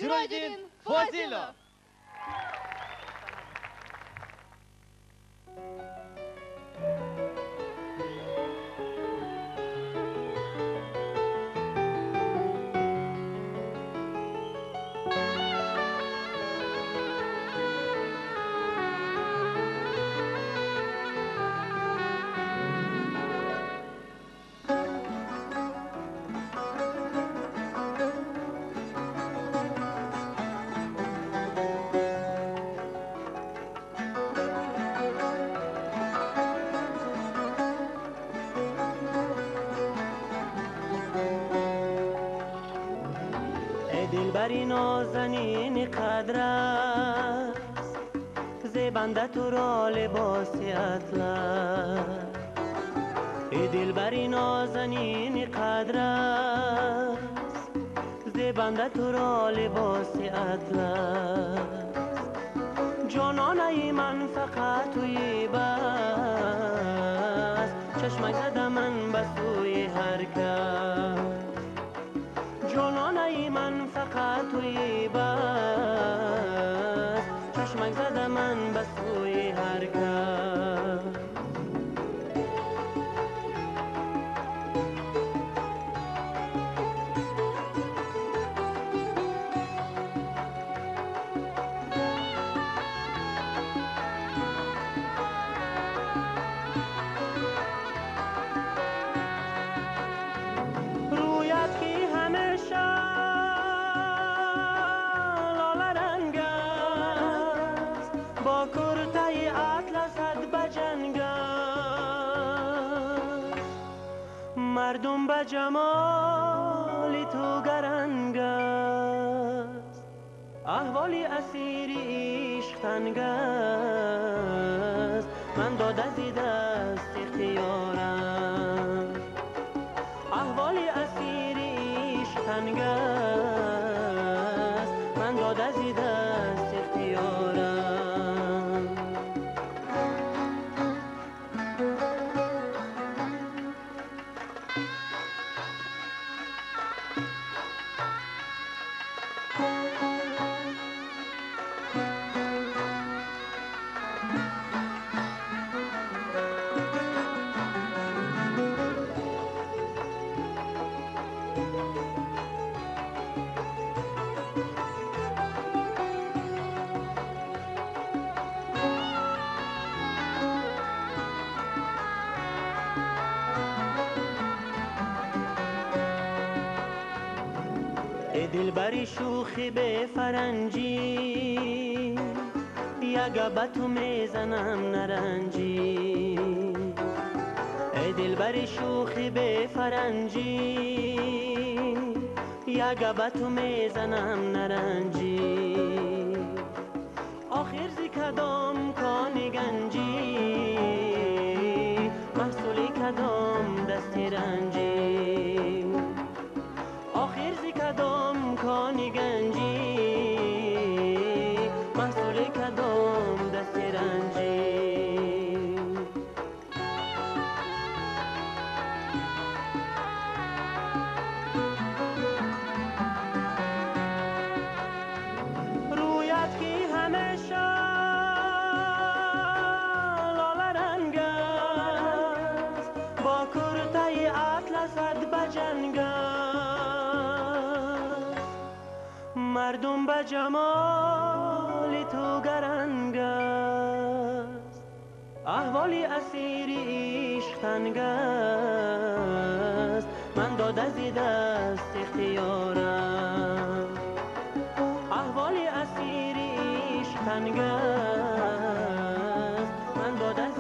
Sirajdin Fozilov. دلبری نازنین قدر است زیبنده تو را لباس اطلس ای دلبری نازنین قدر است زیبنده تو را لباس اطلس جانانه من فقط توی بس چشمک زده من به سوی هر کس جانانه من فقط توی بس چشمک زده من به سوی هر کس مردم به جمال تو گرنگ است احوالی اسیر عشق تنگ است من داده زی دست اختیارم احوالی اسیر عشق تنگ است من داده زی دست اختیارم ای دلبری شوخی به فرنجی یک به تو میزنم نرنجی ای دلبری شوخی به فرنجی یک به تو میزنم نرنجی آخر زی کدام کان گنجی محصولی کدام دستی رنجی آخر زی کدام کان گنجی محصول کدام دست رنجی رویت کی همیشه لاله رنگ است با کرته اطلست بجنگ مردم به جمال تو گرنگ است احوالی اسیر عشق تنگ است من داده زی دست اختیارم احوالی اسیر عشق تنگ است من داده